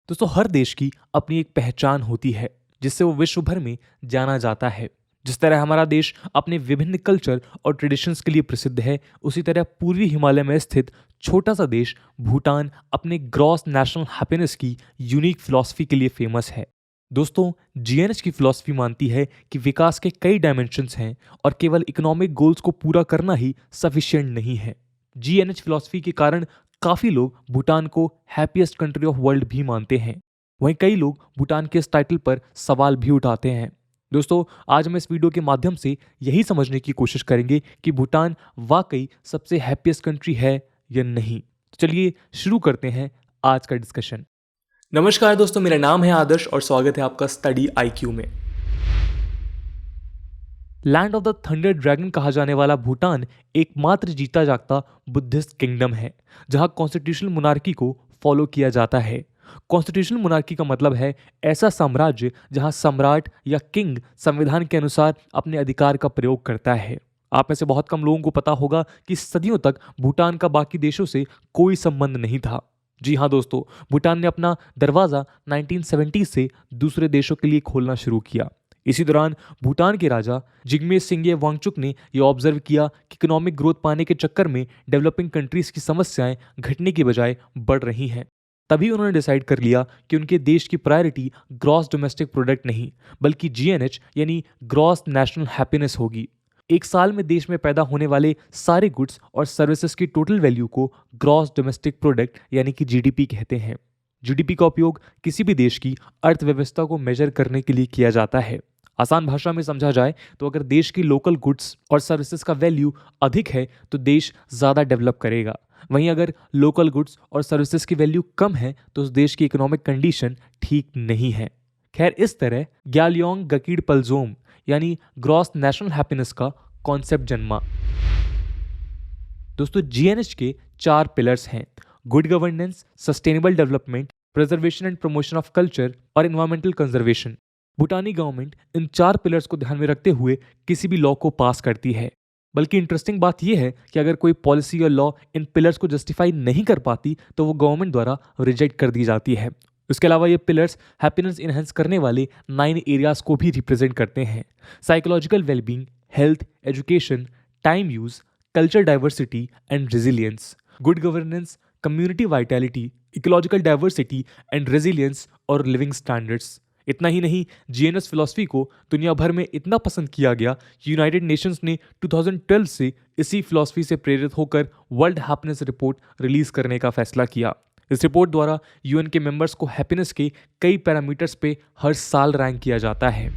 दोस्तों हर देश की अपनी एक पहचान होती है जिससे वो विश्व भर में जाना जाता है। जिस तरह हमारा देश अपने विभिन्न कल्चर और ट्रेडिशंस के लिए प्रसिद्ध है, उसी तरह पूर्वी हिमालय में स्थित छोटा सा देश भूटान अपने ग्रॉस नेशनल हैप्पीनेस की यूनिक फिलॉसफी के लिए फेमस है। दोस्तों, जीएनएच की फिलॉसफी मानती है कि विकास के कई डायमेंशंस हैं और केवल इकोनॉमिक गोल्स को पूरा करना ही सफिशिएंट नहीं है। जीएनएच फिलॉसफी के कारण काफी लोग भूटान को हैप्पीएस्ट कंट्री ऑफ वर्ल्ड भी मानते हैं। वहीं कई लोग भूटान के इस टाइटल पर सवाल भी उठाते हैं। दोस्तों, आज हम इस वीडियो के माध्यम से यही समझने की कोशिश करेंगे कि भूटान वाकई सबसे हैप्पीएस्ट कंट्री है या नहीं। तो चलिए शुरू करते हैं आज का डिस्कशन। नमस्कार दोस्तों, मेरा नाम है आदर्श और स्वागत है आपका स्टडी आईक्यू में। Land of the thunder dragon कहा जाने वाला भूटान एकमात्र जीता जागता बुद्धिस्ट किंगडम है जहां कॉन्स्टिट्यूशनल मोनार्की को फॉलो किया जाता है। कॉन्स्टिट्यूशनल मोनार्की का मतलब है ऐसा साम्राज्य जहां सम्राट या किंग संविधान के अनुसार अपने अधिकार का प्रयोग करता है। आप में से बहुत कम लोगों को पता होगा कि सदियों तक भूटान का बाकी देशों से कोई संबंध नहीं था। जी हाँ दोस्तों, भूटान ने अपना दरवाज़ा 1970 से दूसरे देशों के लिए खोलना शुरू किया। इसी दौरान भूटान के राजा जिग्मे सिंगे वांगचुक ने यह ऑब्जर्व किया कि इकोनॉमिक ग्रोथ पाने के चक्कर में डेवलपिंग कंट्रीज की समस्याएं घटने की बजाय बढ़ रही हैं। तभी उन्होंने डिसाइड कर लिया कि उनके देश की प्रायोरिटी ग्रॉस डोमेस्टिक प्रोडक्ट नहीं बल्कि जीएनएच यानी ग्रॉस नेशनल हैप्पीनेस होगी। एक साल में देश में पैदा होने वाले सारे गुड्स और सर्विसेज की टोटल वैल्यू को ग्रॉस डोमेस्टिक प्रोडक्ट यानी कि जीडीपी कहते हैं। जीडीपी का उपयोग किसी भी देश की अर्थव्यवस्था को मेजर करने के लिए किया जाता है। आसान भाषा में समझा जाए तो अगर देश की लोकल गुड्स और सर्विसेज का वैल्यू अधिक है तो देश ज़्यादा डेवलप करेगा। वहीं अगर लोकल गुड्स और सर्विसेज की वैल्यू कम है तो उस देश की इकोनॉमिक कंडीशन ठीक नहीं है। खैर, इस तरह ग्यालियोंग गकीड पलजोम यानी ग्रॉस नेशनल हैप्पीनेस का कॉन्सेप्ट जन्मा। दोस्तों, जीएनएच के 4 पिलर्स हैं: good governance, sustainable development, preservation and promotion of culture और एनवायरमेंटल कंजर्वेशन। भूटानी गवर्नमेंट इन 4 पिलर्स को ध्यान में रखते हुए किसी भी लॉ को पास करती है। बल्कि इंटरेस्टिंग बात यह है कि अगर कोई पॉलिसी या लॉ इन पिलर्स को जस्टिफाई नहीं कर पाती तो वो गवर्नमेंट द्वारा रिजेक्ट कर दी जाती है। इसके अलावा ये पिलर्स हैप्पीनेस इनहेंस करने वाले 9 एरियाज को भी रिप्रेजेंट करते हैं: psychological wellbeing, health, education, time use, culture diversity and resilience, good governance, community vitality, ecological diversity and resilience और लिविंग स्टैंडर्ड्स। इतना ही नहीं, जीएनएस फिलॉसफी को दुनिया भर में इतना पसंद किया गया कि यूनाइटेड नेशंस ने 2012 से इसी फिलॉसफी से प्रेरित होकर वर्ल्ड हैप्पीनेस रिपोर्ट रिलीज करने का फैसला किया। इस रिपोर्ट द्वारा यूएन के मेंबर्स को हैप्पीनेस के कई पैरामीटर्स पे हर साल रैंक किया जाता है।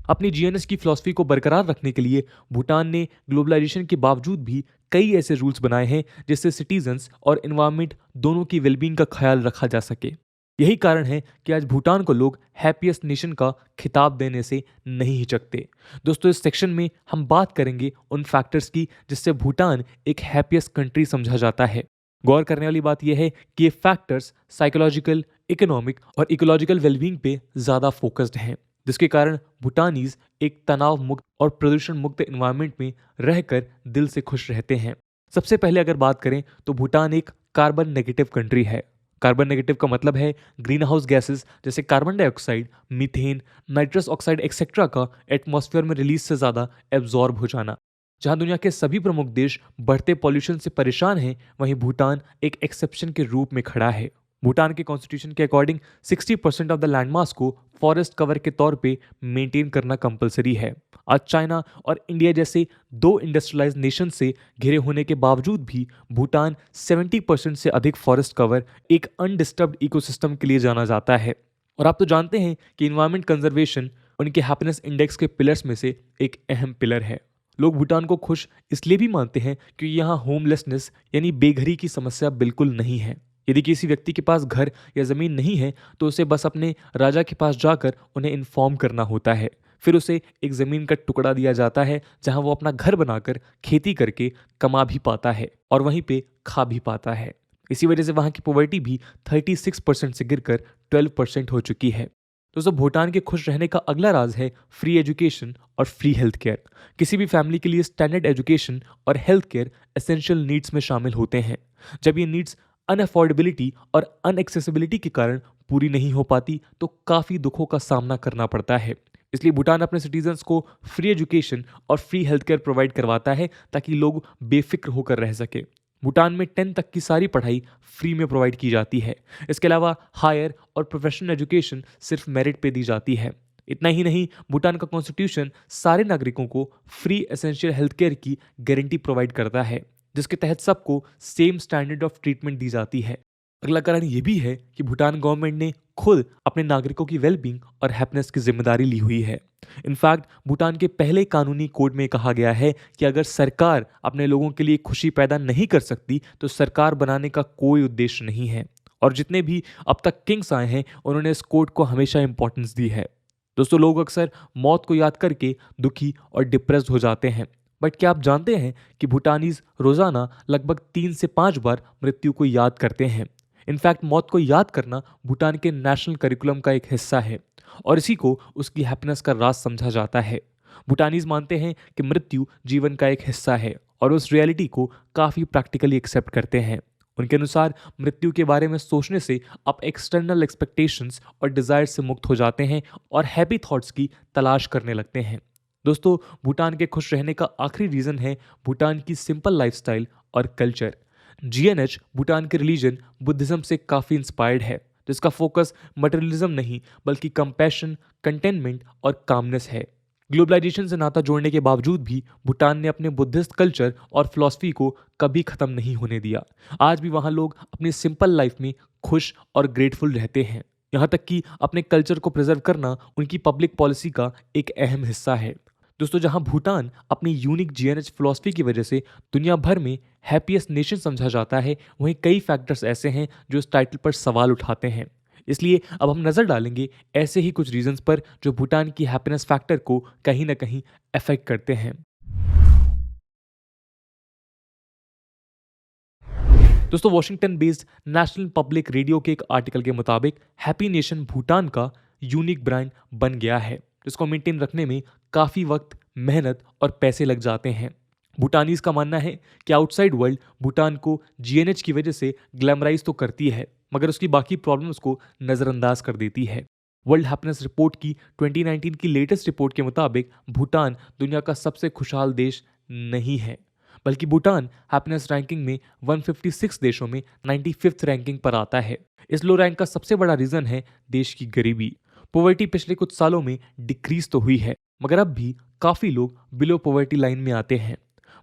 अपनी जीएनएस की फिलॉसफी को बरकरार रखने के लिए भूटान ने ग्लोबलाइजेशन के बावजूद भी कई ऐसे रूल्स बनाए हैं जिससे सिटीजन्स और एनवायरनमेंट दोनों की वेलबींग का ख्याल रखा जा सके। यही कारण है कि आज भूटान को लोग हैप्पीएस्ट नेशन का खिताब देने से नहीं हिचकते। दोस्तों, इस सेक्शन में हम बात करेंगे उन फैक्टर्स की जिससे भूटान एक हैप्पीएस्ट कंट्री समझा जाता है। गौर करने वाली बात यह है कि ये फैक्टर्स साइकोलॉजिकल, इकोनॉमिक और इकोलॉजिकल वेलबींग पे ज़्यादा फोकस्ड हैं, जिसके कारण भूटानीज एक तनाव मुक्त और प्रदूषण मुक्त एनवायरनमेंट में रहकर दिल से खुश रहते हैं। सबसे पहले अगर बात करें तो भूटान एक कार्बन नेगेटिव कंट्री है। कार्बन नेगेटिव का मतलब है ग्रीन हाउस गैसेस जैसे carbon dioxide, methane, nitrous oxide etcetera का एटमॉस्फेयर में रिलीज से ज़्यादा एब्जॉर्ब हो जाना। जहां दुनिया के सभी प्रमुख देश बढ़ते पॉल्यूशन से परेशान हैं, वहीं भूटान एक एक्सेप्शन के रूप में खड़ा है। भूटान के कॉन्स्टिट्यूशन के according 60% of the land mass को फॉरेस्ट कवर के तौर पे मेंटेन करना कंपलसरी है। आज चाइना और इंडिया जैसे 2 इंडस्ट्रियलाइज्ड नेशन से घिरे होने के बावजूद भी भूटान 70% से अधिक फॉरेस्ट कवर एक अनडिस्टर्ब्ड इकोसिस्टम के लिए जाना जाता है। और आप तो जानते हैं कि इन्वायरमेंट कंजर्वेशन उनके हैप्पीनेस इंडेक्स के पिलर्स में से एक अहम पिलर है। लोग भूटान को खुश इसलिए भी मानते हैं कि यहाँ होमलेसनेस यानी बेघरी की समस्या बिल्कुल नहीं है। यदि किसी व्यक्ति के पास घर या ज़मीन नहीं है तो उसे बस अपने राजा के पास जाकर उन्हें इन्फॉर्म करना होता है। फिर उसे एक ज़मीन का टुकड़ा दिया जाता है जहां वो अपना घर बनाकर खेती करके कमा भी पाता है और वहीं पे खा भी पाता है। इसी वजह से वहाँ की पॉवर्टी भी 36% से गिरकर 12% हो चुकी है। दोस्तों, भूटान के खुश रहने का अगला राज है फ्री एजुकेशन और फ्री हेल्थ केयर। किसी भी फैमिली के लिए स्टैंडर्ड एजुकेशन और हेल्थ केयर एसेंशियल नीड्स में शामिल होते हैं। जब ये नीड्स अनअफोर्डेबिलिटी और अनएक्सेसिबिलिटी के कारण पूरी नहीं हो पाती तो काफ़ी दुखों का सामना करना पड़ता है। इसलिए भूटान अपने सिटीजन्स को फ्री एजुकेशन और फ्री हेल्थ केयर प्रोवाइड करवाता है ताकि लोग बेफिक्र होकर रह सके। भूटान में 10 तक की सारी पढ़ाई फ्री में प्रोवाइड की जाती है। इसके अलावा हायर और प्रोफेशनल एजुकेशन सिर्फ मेरिट पे दी जाती है। इतना ही नहीं, भूटान का कॉन्स्टिट्यूशन सारे नागरिकों को फ्री एसेंशियल हेल्थ केयर की गारंटी प्रोवाइड करता है, जिसके तहत सबको सेम स्टैंडर्ड ऑफ ट्रीटमेंट दी जाती है। अगला कारण यह भी है कि भूटान गवर्नमेंट ने खुद अपने नागरिकों की वेलबींग और हैप्पीनेस की जिम्मेदारी ली हुई है। इनफैक्ट भूटान के पहले कानूनी कोड में कहा गया है कि अगर सरकार अपने लोगों के लिए खुशी पैदा नहीं कर सकती तो सरकार बनाने का कोई उद्देश्य नहीं है। और जितने भी अब तक किंग्स आए हैं उन्होंने इस कोड को हमेशा इंपॉर्टेंस दी है। दोस्तों, लोग अक्सर मौत को याद करके दुखी और डिप्रेस्ड हो जाते हैं, बट क्या आप जानते हैं कि भूटानीज रोजाना लगभग 3 से 5 बार मृत्यु को याद करते हैं। इनफैक्ट मौत को याद करना भूटान के नेशनल करिकुलम का एक हिस्सा है और इसी को उसकी हैप्पीनेस का राज समझा जाता है। भूटानीज मानते हैं कि मृत्यु जीवन का एक हिस्सा है और उस रियलिटी को काफ़ी प्रैक्टिकली एक्सेप्ट करते हैं। उनके अनुसार मृत्यु के बारे में सोचने से आप एक्सटर्नल एक्सपेक्टेशंस और डिज़ायर से मुक्त हो जाते हैं और हैप्पी थॉट्स की तलाश करने लगते हैं। दोस्तों, भूटान के खुश रहने का आखिरी रीज़न है भूटान की सिंपल लाइफस्टाइल और कल्चर। जीएनएच भूटान के रिलीजन बुद्धिज्म से काफ़ी इंस्पायर्ड है, जिसका फोकस मटेरियलिज्म नहीं बल्कि कंपैशन, कंटेनमेंट और कामनेस है। ग्लोबलाइजेशन से नाता जोड़ने के बावजूद भी भूटान ने अपने बुद्धिस्ट कल्चर और फिलॉसफी को कभी खत्म नहीं होने दिया। आज भी वहाँ लोग अपनी सिंपल लाइफ में खुश और ग्रेटफुल रहते हैं। यहाँ तक कि अपने कल्चर को प्रिजर्व करना उनकी पब्लिक पॉलिसी का एक अहम हिस्सा है। दोस्तों, जहाँ भूटान अपनी यूनिक जीएनएच फिलॉसफी की वजह से दुनिया भर में हैप्पीएस्ट नेशन समझा जाता है, वहीं कई फैक्टर्स ऐसे हैं जो इस टाइटल पर सवाल उठाते हैं। इसलिए अब हम नज़र डालेंगे ऐसे ही कुछ रीजंस पर जो भूटान की हैप्पीनेस फैक्टर को कहीं ना कहीं अफेक्ट करते हैं। दोस्तों, Washington based national public radio के एक आर्टिकल के मुताबिक हैप्पी नेशन भूटान का यूनिक ब्रांड बन गया है, जिसको मेंटेन रखने में काफ़ी वक्त, मेहनत और पैसे लग जाते हैं। भूटानीज का मानना है कि आउटसाइड वर्ल्ड भूटान को जीएनएच की वजह से ग्लैमराइज तो करती है, मगर उसकी बाकी प्रॉब्लम्स को नज़रअंदाज कर देती है। वर्ल्ड हैप्पीनेस रिपोर्ट की 2019 की लेटेस्ट रिपोर्ट के मुताबिक भूटान दुनिया का सबसे खुशहाल देश नहीं है, बल्कि भूटान हैप्पीनेस रैंकिंग में 156 देशों में 95th रैंकिंग पर आता है। इस लो रैंक का सबसे बड़ा रीज़न है देश की गरीबी। पॉवर्टी पिछले कुछ सालों में डिक्रीज तो हुई है, मगर अब भी काफ़ी लोग बिलो पॉवर्टी लाइन में आते हैं।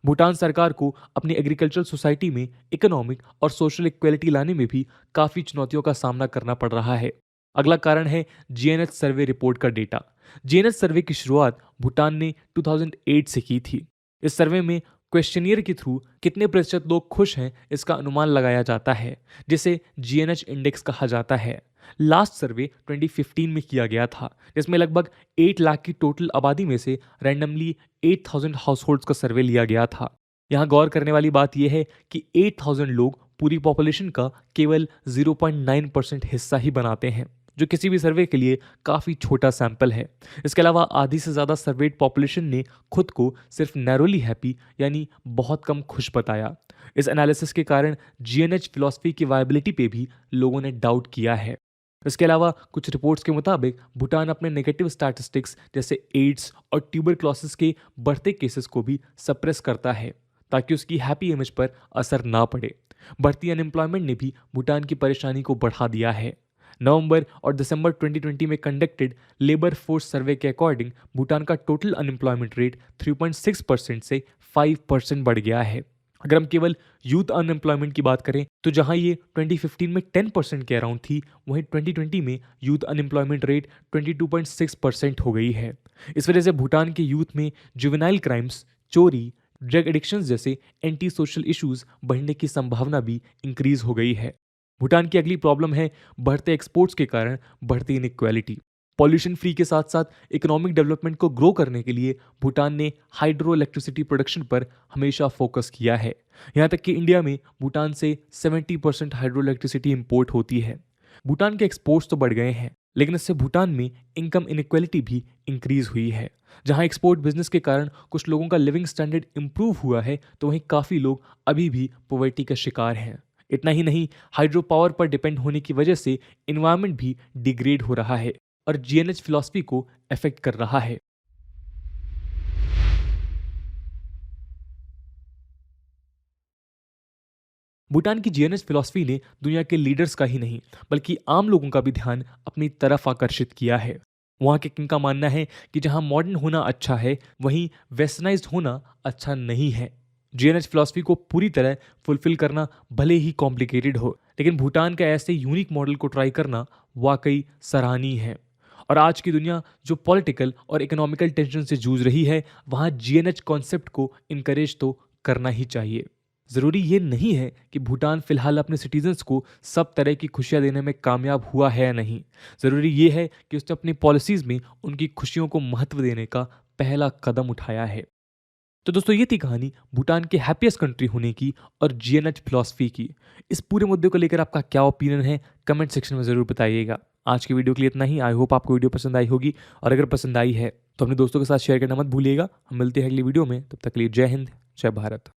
भूटान सरकार को अपनी एग्रीकल्चरल सोसाइटी में इकोनॉमिक और सोशल इक्वेलिटी लाने में भी काफ़ी चुनौतियों का सामना करना पड़ रहा है। अगला कारण है जीएनएच सर्वे रिपोर्ट का डेटा। जीएनएच सर्वे की शुरुआत भूटान ने 2008 से की थी। इस सर्वे में क्वेश्चनियर के थ्रू कितने प्रतिशत लोग खुश हैं इसका अनुमान लगाया जाता है, जिसे जीएनएच इंडेक्स कहा जाता है। लास्ट सर्वे 2015 में किया गया था, जिसमें लगभग 8 लाख की टोटल आबादी में से रैंडमली 8000 हाउस होल्ड्स का सर्वे लिया गया था। यहाँ गौर करने वाली बात यह है कि 8000 लोग पूरी पॉपुलेशन का केवल 0.9% हिस्सा ही बनाते हैं, जो किसी भी सर्वे के लिए काफ़ी छोटा सैंपल है। इसके अलावा आधी से ज़्यादा सर्वेड पॉपुलेशन ने खुद को सिर्फ नैरोली हैप्पी यानी बहुत कम खुश बताया। इस एनालिसिस के कारण जीएनएच फिलॉसफी की वायबिलिटी पे भी लोगों ने डाउट किया है। इसके अलावा कुछ रिपोर्ट्स के मुताबिक भूटान अपने नेगेटिव स्टैटिस्टिक्स जैसे एड्स और ट्यूबरक्लोसिस के बढ़ते केसेस को भी सप्रेस करता है ताकि उसकी हैप्पी इमेज पर असर ना पड़े। बढ़ती अनएम्प्लॉयमेंट ने भी भूटान की परेशानी को बढ़ा दिया है। नवंबर और दिसंबर 2020 में कंडक्टेड लेबर फोर्स सर्वे के अकॉर्डिंग भूटान का टोटल अनएम्प्लॉयमेंट रेट 3.6% से 5% बढ़ गया है। अगर हम केवल यूथ अनएम्प्लॉयमेंट की बात करें तो जहां ये 2015 में 10% के अराउंड थी, वहीं 2020 में यूथ अनएम्प्लॉयमेंट रेट 22.6% हो गई है। इस वजह से भूटान के यूथ में जुवेनाइल क्राइम्स, चोरी, ड्रग एडिक्शंस जैसे एंटी सोशल इश्यूज बढ़ने की संभावना भी इंक्रीज हो गई है। भूटान की अगली प्रॉब्लम है बढ़ते एक्सपोर्ट्स के कारण बढ़ती इनइक्वालिटी। पॉल्यूशन फ्री के साथ साथ इकोनॉमिक डेवलपमेंट को ग्रो करने के लिए भूटान ने हाइड्रो इलेक्ट्रिसिटी प्रोडक्शन पर हमेशा फोकस किया है। यहाँ तक कि इंडिया में भूटान से 70% हाइड्रो इलेक्ट्रिसिटी इंपोर्ट होती है। भूटान के एक्सपोर्ट्स तो बढ़ गए हैं, लेकिन इससे भूटान में इनकम इनइक्वालिटी भी इंक्रीज हुई है। जहाँ एक्सपोर्ट बिजनेस के कारण कुछ लोगों का लिविंग स्टैंडर्ड इंप्रूव हुआ है, तो वहीं काफ़ी लोग अभी भी पॉवर्टी का शिकार हैं। इतना ही नहीं, हाइड्रो पावर पर डिपेंड होने की वजह से इन्वायरमेंट भी डिग्रेड हो रहा है और जीएनएच फिलॉसफी को अफेक्ट कर रहा है। भूटान की जीएनएच फिलॉसफी ने दुनिया के लीडर्स का ही नहीं बल्कि आम लोगों का भी ध्यान अपनी तरफ आकर्षित किया है। वहाँ के किंग का मानना है कि जहाँ मॉडर्न होना अच्छा है, वहीं वेस्टर्नाइज्ड होना अच्छा नहीं है। जीएनएच फिलॉसफी को पूरी तरह फुलफिल करना भले ही कॉम्प्लिकेटेड हो, लेकिन भूटान का ऐसे यूनिक मॉडल को ट्राई करना वाकई सराहनीय है। और आज की दुनिया जो पॉलिटिकल और इकोनॉमिकल टेंशन से जूझ रही है, वहाँ जीएनएच कॉन्सेप्ट को इनकरेज तो करना ही चाहिए। ज़रूरी ये नहीं है कि भूटान फिलहाल अपने सिटीजन्स को सब तरह की खुशियाँ देने में कामयाब हुआ है या नहीं। ज़रूरी ये है कि उसने अपनी पॉलिसीज़ में उनकी खुशियों को महत्व देने का पहला कदम उठाया है। तो दोस्तों, ये थी कहानी भूटान के हैप्पीएस्ट कंट्री होने की और जीएनएच फिलॉसफी की। इस पूरे मुद्दे को लेकर आपका क्या ओपिनियन है, कमेंट सेक्शन में ज़रूर बताइएगा। आज की वीडियो के लिए इतना ही। आई होप आपको वीडियो पसंद आई होगी, और अगर पसंद आई है तो अपने दोस्तों के साथ शेयर करना मत भूलिएगा। हम मिलते हैं अगली वीडियो में, तब तक के लिए जय हिंद, जय भारत।